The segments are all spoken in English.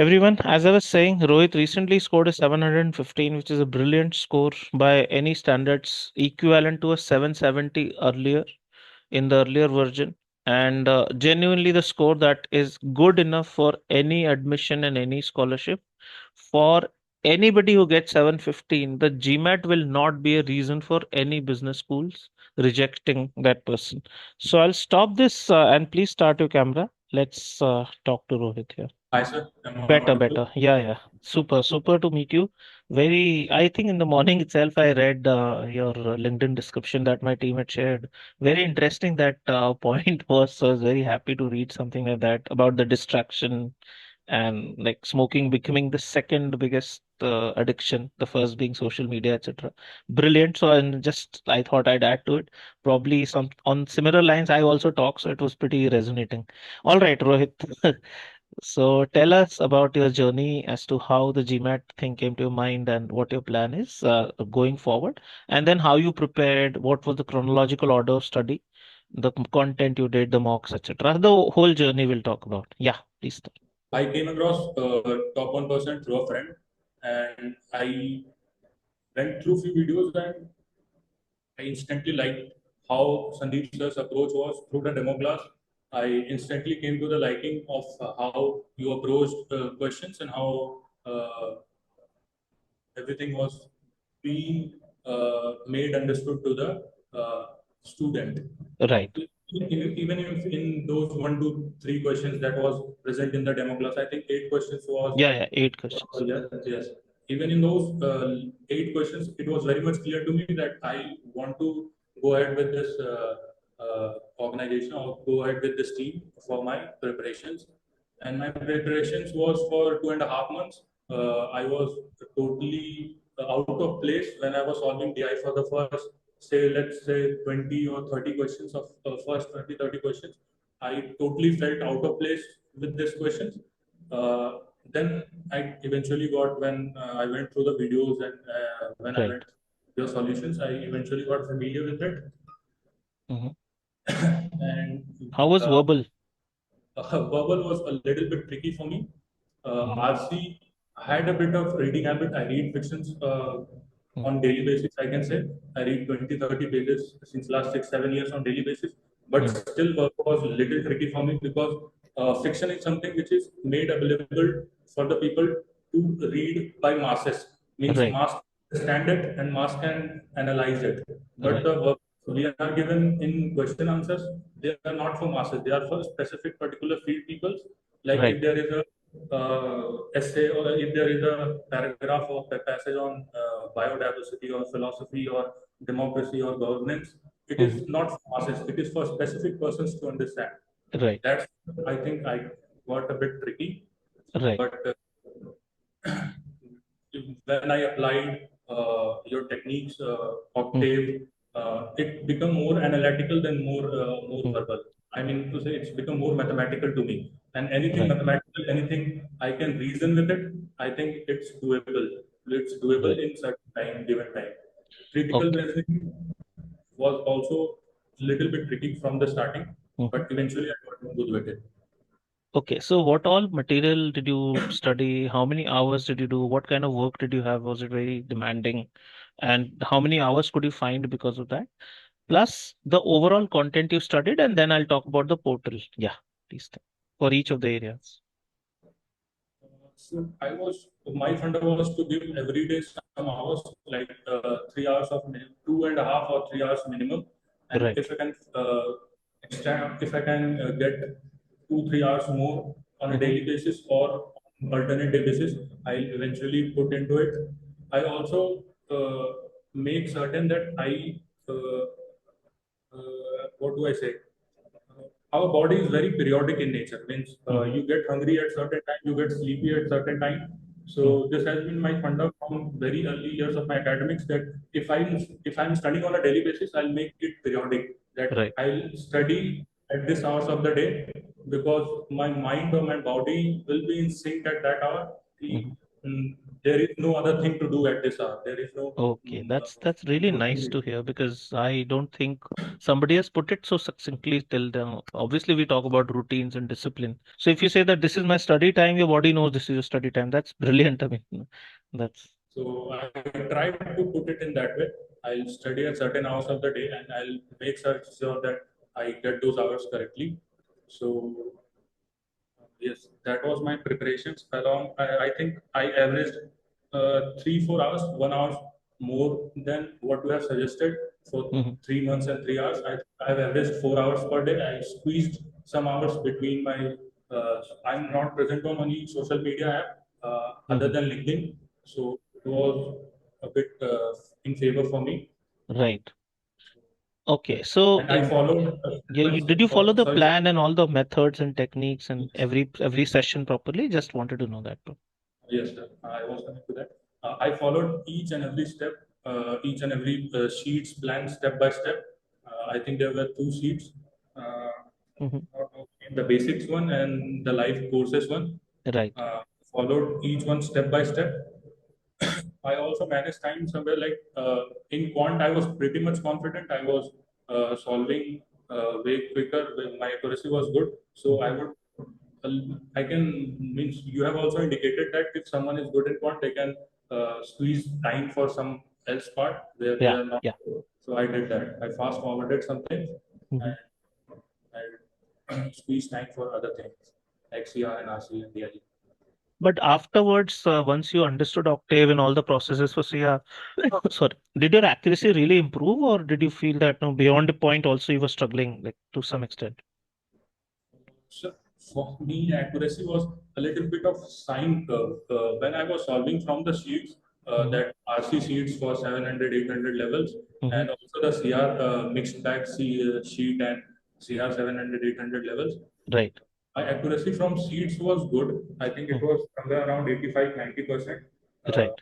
Everyone, as I was saying, Rohit recently scored a 715, which is a brilliant score by any standards, equivalent to a 770 earlier in the earlier version. And genuinely, the score that is good enough for any admission and any scholarship. For anybody who gets 715, the GMAT will not be a reason for any business schools rejecting that person. So I'll stop this and please start your camera. Let's talk to Rohit here. Hi, sir. Am I Better, audible? better. Yeah, yeah. Super, super to meet you. I think in the morning itself, I read your LinkedIn description that my team had shared. Very interesting that point was. So I was very happy to read something like that about the distraction and like smoking becoming the second biggest addiction, the first being social media, etc. Brilliant. So, and just I thought I'd add to it. Probably some on similar lines, I also talk, so it was pretty resonating. All right, Rohit. So tell us about your journey as to how the GMAT thing came to your mind and what your plan is going forward, and then how you prepared, what was the chronological order of study, the content you did, the mocks, etc. The whole journey we'll talk about. Yeah, please start. I came across top 1% through a friend, and I went through few videos, and I instantly liked how Sandeep sir's approach was through the demo class. I instantly came to the liking of how you approached questions and how everything was being made understood to the student. Right. Even if in those 1 to 3 questions that was present in the demo class, I think 8 questions was Yeah, yeah. Eight questions. yes, yes. Even in those 8 questions, it was very much clear to me that I want to go ahead with this organization or go ahead with this team for my preparations. And my preparations was for 2.5 months. I was totally out of place when I was solving DI for the first, say, let's say 20 or 30 questions of first 20, 30 questions. I totally felt out of place with these questions. Uh, then I eventually got when I went through the videos and when I Right. went your solutions, I eventually got familiar with it. Hmm. And How was uh, verbal? verbal was a little bit tricky for me. Hmm. RC, I had a bit of reading habit. I read fictions on daily basis, I can say. I read 20, 30 pages since last 6, 7 years on daily basis. But Hmm. still, verbal was a little tricky for me because fiction is something which is made available for the people to read by masses. Means Right. mass understand it and mass can analyze it. But Right. the work we are given in question answers, they are not for masses. They are for specific particular field peoples. Like Right. if there is a essay or if there is a paragraph or a passage on biodiversity or philosophy or democracy or governance, it Hmm. is not for masses. It is for specific persons to understand. Right. That's I think I got a bit tricky, Right. but when I applied your techniques, Hmm. Octave, it become more analytical than more Hmm. verbal. I mean to say it's become more mathematical to me. And anything Right. mathematical, anything I can reason with it, I think it's doable. It's doable Right. in certain time, given time. Critical Okay. reasoning was also a little bit tricky from the starting, Hmm. but eventually I got good with it. Okay, so what all material did you study? How many hours did you do? What kind of work did you have? Was it very demanding? And how many hours could you find because of that? Plus the overall content you studied, and then I'll talk about the portal. Yeah, please for each of the areas. So I was my funda was to give every day some hours, like 3 hours of 2.5 or 3 hours minimum, and Right. if I can extend, if I can get 2, 3 hours more on a Hmm. daily basis or on alternate day basis, I'll eventually put into it. I also make certain that I what do I say? Our body is very periodic in nature. Means Hmm. you get hungry at certain time, you get sleepy at certain time. Hmm. So this has been my funda from very early years of my academics. That if I'm studying on a daily basis, I'll make it periodic. That Right. I'll study at this hours of the day because my mind or my body will be in sync at that hour. Hmm. there is no other thing to do at this hour. There is no Okay, that's really nice to hear because I don't think somebody has put it so succinctly till them. Obviously, we talk about routines and discipline. So if you say that this is my study time, your body knows this is your study time. That's brilliant. I mean, that's So I try to put it in that way. I'll study at certain hours of the day and I'll make sure that I get those hours correctly. So yes, that was my preparations. Along, I think I averaged 3 4 hours, 1 hour more than what you have suggested for Mhm, 3 months and 3 hours. I've averaged 4 hours per day. I squeezed some hours between my. I'm not present on any social media app other mhm. than LinkedIn, so it was a bit in favor for me. Right. Okay. So And I followed. yeah, did you follow the Sorry, sir. plan and all the methods and techniques and every session properly? Just wanted to know that. Yes, sir. I was coming to that. I followed each and every step, each and every sheets plan step by step. I think there were two sheets, uh, Mhm. the basics one and the live courses one. Right. Followed each one step by step. I also managed time somewhere like in quant. I was pretty much confident. I was solving way quicker. When my accuracy was good, so I Mhm. would. I can means you have also indicated that if someone is good in quant, they can squeeze time for some else part where they Yeah. are not. Yeah. So I did that. I fast forwarded some things Mhm. and I squeezed time for other things like CR and RC and DLE. But afterwards, once you understood Octave and all the processes for CR, sorry, did your accuracy really improve, or did you feel that no, beyond a point also you were struggling like to some extent? So for me, accuracy was a little bit of sine curve. When I was solving from the sheets, Hmm. that RC sheets for 700, 800 levels, Hmm. and also the CR mixed bag sheet and CR 700, 800 levels, Right. my accuracy from sheets was good. I think it Hmm. was somewhere around 85, 90%. Uh, Right.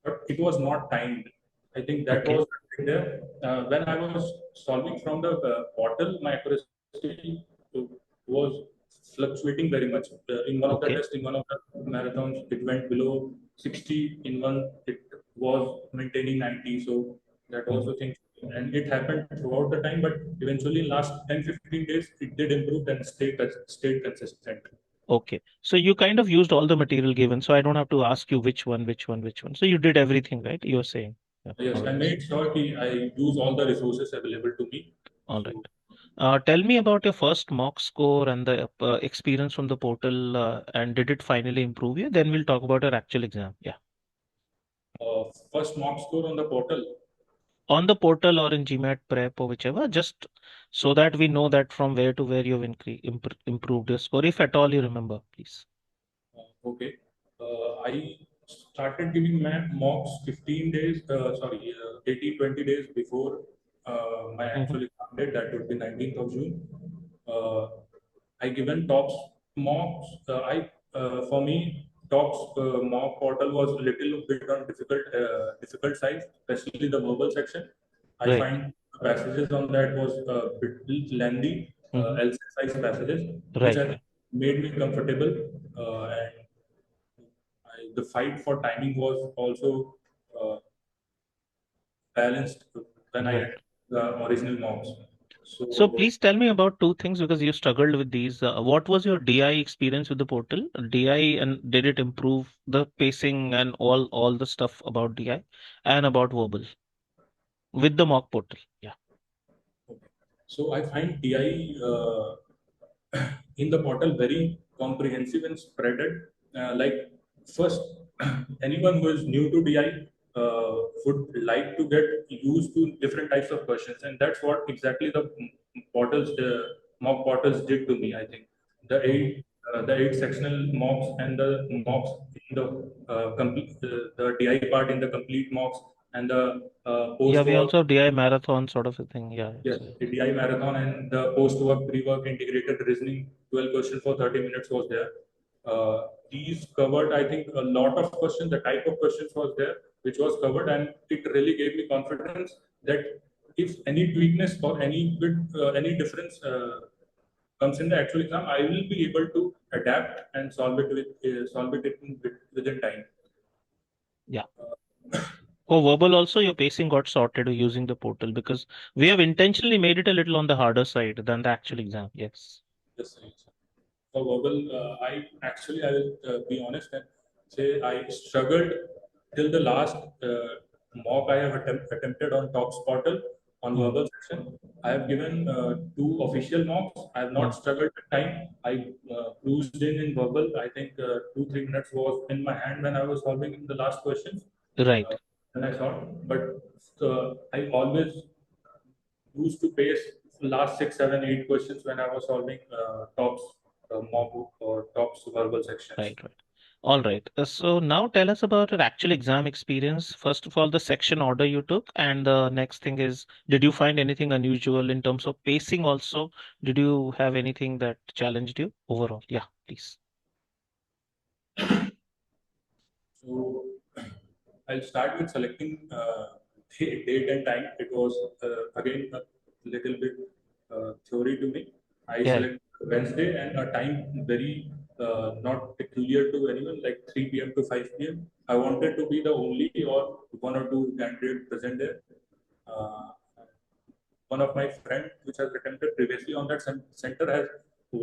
but it was not timed. I think that Okay. was the thing there. When I was solving from the portal, my accuracy was fluctuating very much. In one of the Okay. tests, in one of the marathons, it went below 60. In one, it was maintaining 90. So that was Hmm. the thing. And it happened throughout the time, but eventually, last 10 15 days, it did improve and stayed consistent. Okay. So you kind of used all the material given, so I don't have to ask you which one, which one, which one. So you did everything, right? You were saying. Yeah. Yes, All I right. made sure I use all the resources available to me. All right. So, Tell me about your first mock score and the experience from the portal, and did it finally improve you? Then we'll talk about your actual exam. Yeah. first mock score on the portal. On the portal or in GMAT Prep or whichever, just so that we know that from where to where you've improved your score, if at all you remember, please. Okay. I started giving mocks 15 days, 18, 20 days before my Hmm. actual exam date. That would be 19th of June. Uh, I given tops mocks. For me, tops mock portal was a little bit on difficult side, especially the verbal section. I Right. find passages on that was a bit lengthy, Hmm. L size passages, which Right. I think Right. made me comfortable. And the fight for timing was also uh, balanced when I Right. had the original mocks. So So please tell me about two things because you struggled with these. What was your DI experience with the portal? DI, and did it improve the pacing and all the stuff about DI and about verbal with the mock portal? Yeah. okay. So I find DI in the portal very comprehensive and spreaded. Like first, anyone who is new to DI would like to get used to different types of questions, and that's what exactly the portals, the mock portals did to me. I think the Hmm. eight sectional mocks and the Hmm. mocks in the complete the DI part in the complete mocks and the Yeah, post we work. also have DI marathon sort of a thing. Yeah. Yes, the DI marathon and the post-work, pre-work integrated reasoning, 12 questions for 30 minutes was there. These covered, I think, a lot of questions. The type of questions was there, which was covered, and it really gave me confidence that if any tweakness or any bit, any difference comes in the actual exam, I will be able to adapt and solve it within time. Yeah. For verbal also, your pacing got sorted using the portal because we have intentionally made it a little on the harder side than the actual exam. Yes. Yes, yes. For verbal, I will be honest and say I struggled till the last mock I have attempted on Tops portal on Mm. verbal section. I have given two official mocks. I have not Mm. struggled with time. I cruised in verbal. I think 2 3 minutes was in my hand when I was solving the last questions. Right. Uh, and I thought, but I always used to pace last 6 7 8 questions when I was solving tops mock or tops verbal sections. Right. Right. All right. So now tell us about your actual exam experience. First of all, the section order you took, and the next thing is, did you find anything unusual in terms of pacing also? Did you have anything that challenged you overall? Yeah, please. So I'll start with selecting date and time. It was again a little bit theory to me. I Yeah. select Wednesday and a time very not peculiar to anyone, like 3 p.m. to 5 p.m. I wanted to be the only or one or two candidate present there. Uh, One of my friend which has attempted previously on that center has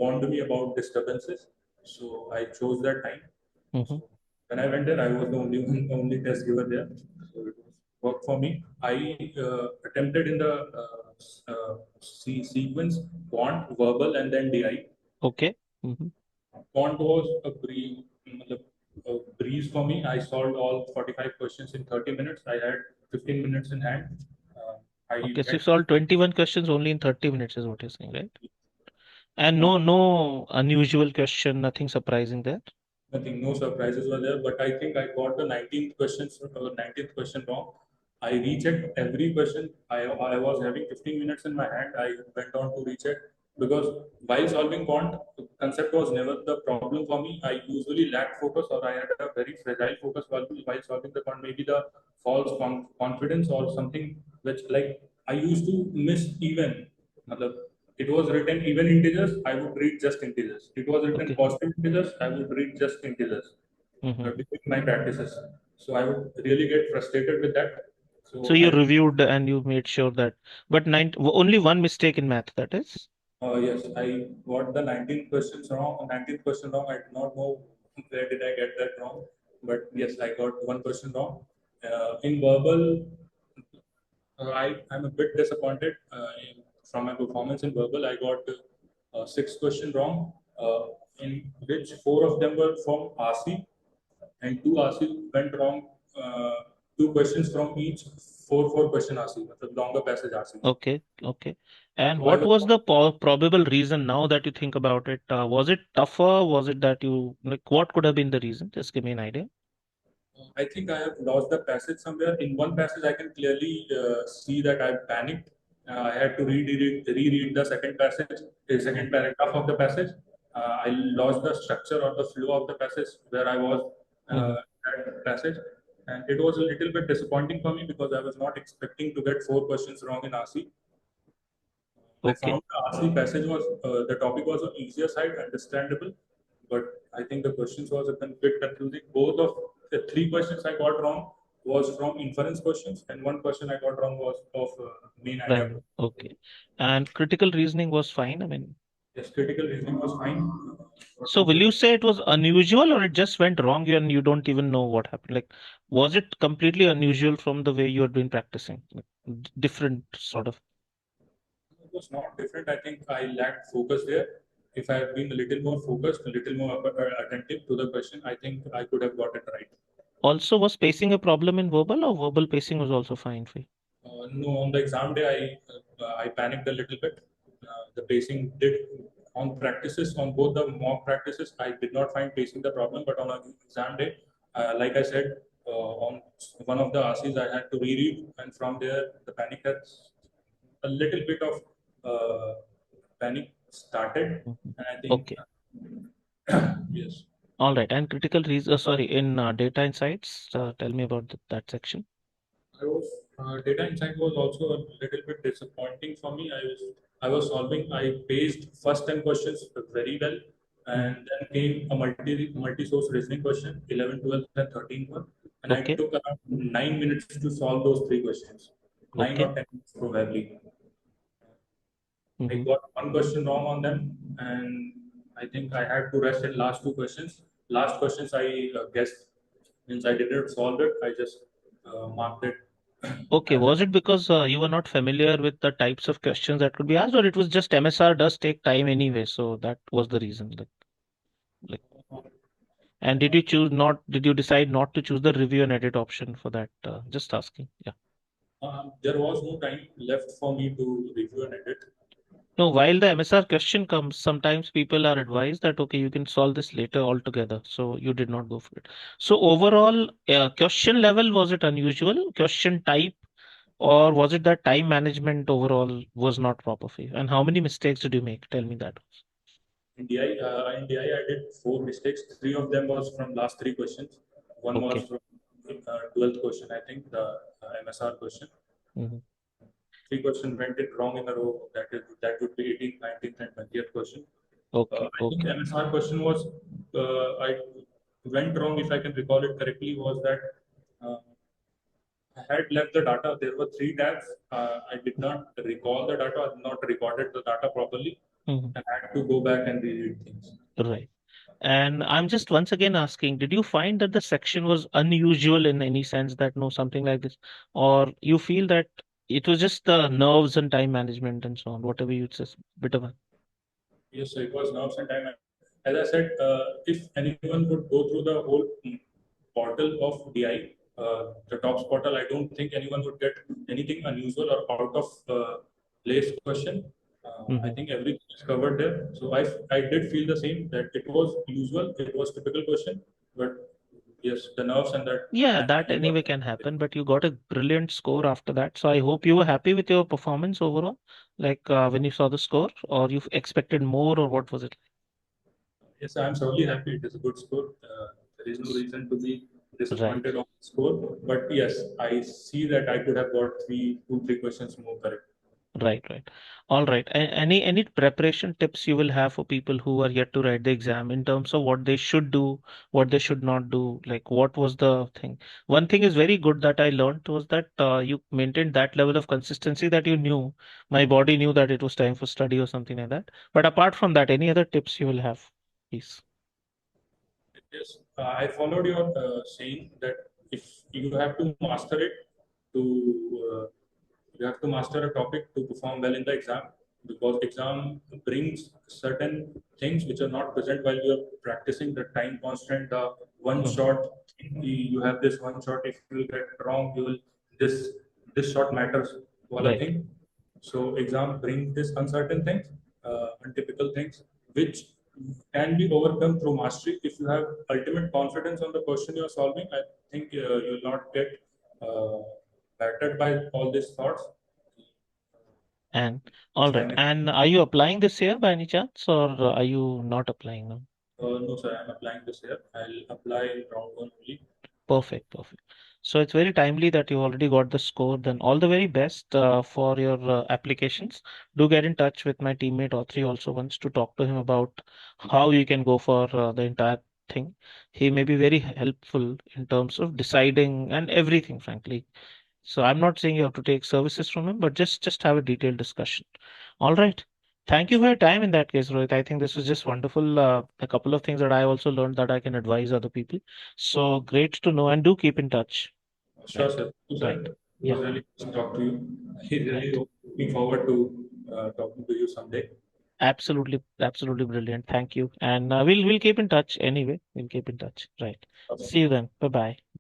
warned me about disturbances, so I chose that time. Hmm. So when I went there, I was the only one, the only test giver there, so it was worked for me. I attempted in the sequence quant, verbal, and then DI. Okay. Hmm. Quant was a breeze for me. I solved all 45 questions in 30 minutes. I had 15 minutes in hand. I Okay. So you went solved 21 questions only in 30 minutes, is what you're saying, right? And no unusual question, nothing surprising there. nothing, no surprises were there, but I think I got the 19th question wrong. I rechecked every question. I was having 15 minutes in my hand. I went on to recheck because while solving quant, concept was never the problem for me. I usually lacked focus or I had a very fragile focus while solving the quant. Maybe the false confidence or something which like I used to miss even. Matlab, it was written even integers, I would read just integers. It was written Okay. positive integers, I would read just integers Hmm. during my practices. So I would really get frustrated with that. So So you reviewed and you made sure that, but only one mistake in math, that is. yes, I got the 19th questions wrong. 19th question wrong. I do not know where did I get that wrong, but yes, I got one question wrong. In verbal, I'm a bit disappointed from my performance in verbal. I got 6 questions wrong, in which 4 of them were from RC and 2 RC went wrong. Two questions from each, four question RC, मतलब longer passage RC. Okay, okay. And So I what was was the probable reason now that you think about it? Was it tougher? Was it that you, like, what could have been the reason? Just give me an idea. I think I have lost the passage somewhere. In one passage, I can clearly see that I panicked. I had to reread the second passage, the second Mm-hmm. paragraph of the passage. I lost the structure or the flow of the passage where I was Mm-hmm. at passage. And it was a little bit disappointing for me because I was not expecting to get 4 questions wrong in RC. I Okay. found the RC passage was the topic was on easier side, understandable, but I think the questions was a bit confusing. Both of the 3 questions I got wrong was from inference questions, and one question I got wrong was of main idea. Right. Okay. And critical reasoning was fine. I mean, Yes, critical reasoning was fine. What so to will say? you say it was unusual or it just went wrong and you don't even know what happened? Like, was it completely unusual from the way you had been practicing? Like, different sort of. It was not different. I think I lacked focus there. If I had been a little more focused, a little more attentive to the question, I think I could have got it right. Also, was pacing a problem in verbal or verbal pacing was also fine for you? No, on the exam day, I panicked a little bit. The pacing did on practices on both the mock practices. I did not find pacing the problem, but on an exam day, like I said, on one of the RCs, I had to reread, and from there, the panic had a little bit of uh, panic started, Mhm. and I think Okay. yes. All right. And critical reason, sorry, in data insights, tell me about that section. I was data insight was also a little bit disappointing for me. I was solving. I paced first 10 questions very well. Hmm. And then came a multi-source reasoning question, 11, 12, and 13 one. And I Okay. took around 9 minutes to solve those three questions. Nine Okay. or 10 minutes probably. I Hmm. got one question wrong on them, and I think I had to rest in last two questions. Last questions I guessed, since I didn't solve it, I just marked it Okay. as Was it because you were not familiar with the types of questions that could be asked, or it was just MSR does take time anyway, so that was the reason? Like, and did you choose not? Did you decide not to choose the review and edit option for that? Just asking. Yeah. there was no time left for me to review and edit. No, while the MSR question comes, sometimes people are advised that, okay, you can solve this later altogether. So you did not go for it. So overall, question level, was it unusual? Question type, or was it that time management overall was not proper for you? And how many mistakes did you make? Tell me that. In DI, I did four mistakes. Three of them was from last three questions. One was Okay. from 12th question, I think, the MSR question. Hmm. Three questions went it wrong in a row. That would be 18th, 19th, and 20th question. Okay. I think Okay. MSR question was I went wrong, if I can recall it correctly, was that uh, I had left the data. There were three tabs. I did not recall the data. I did not recorded the data properly, Hmm. and I had to go back and reread things. Right. And I'm just once again asking, did you find that the section was unusual in any sense that no, something like this, or you feel that it was just the nerves and time management and so on, whatever you just bit of a. Yes, so it was nerves and time. As I said, if anyone would go through the whole portal of DI, the TOPS portal, I don't think anyone would get anything unusual or out of place question. I Hmm. think everything is covered there. So I did feel the same, that it was usual, it was typical question, but yes, the nerves and that Yeah, time that management was anyway can happen, but you got a brilliant score after that. So I hope you were happy with your performance overall, like when you saw the score, or you expected more, or what was it? yes, I'm certainly happy. It is a good score. There is no reason to be Right. disappointed on the score. But yes, I see that I could have got two, three questions more correct. Right, right. All right. Any preparation tips you will have for people who are yet to write the exam in terms of what they should do, what they should not do? Like, what was the thing? One thing is very good that I learned was that you maintained that level of consistency that you knew my body knew that it was time for study or something like that. But apart from that, any other tips you will have, please? Yes, I followed your saying that if you have to master it to you have to master a topic to perform well in the exam, because exam brings certain things which are not present while you are practicing. The time constant, the one Mhm. shot. You have this one shot. If you get wrong, you will this this shot matters. Wala Right. thing. So exam brings this uncertain things, untypical things, which can be overcome through mastery. If you have ultimate confidence on the question you are solving, I think you will not get uh, battered by all these thoughts. And all This right. time, And are you applying this year by any chance, or are you not applying now? no, sir, I'm applying this year. I'll apply in round one only. Perfect, perfect. So it's very timely that you already got the score. Then all the very best for your applications. Do get in touch with my teammate Autry also wants to talk to him about how you can go for the entire thing. He may be very helpful in terms of deciding and everything, frankly. So I'm not saying you have to take services from him, but just have a detailed discussion. All right. Thank you for your time in that case, Rohit. I think this was just wonderful. A couple of things that I also learned that I can advise other people. So great to know and do keep in touch. Sure, Right. sir. Sir, Right. it Yeah. was really nice to talk to you. I really Right. looking forward to talking to you someday. Absolutely. Absolutely brilliant. Thank you. And we'll keep in touch anyway. We'll keep in touch. Right. See you then. Bye bye.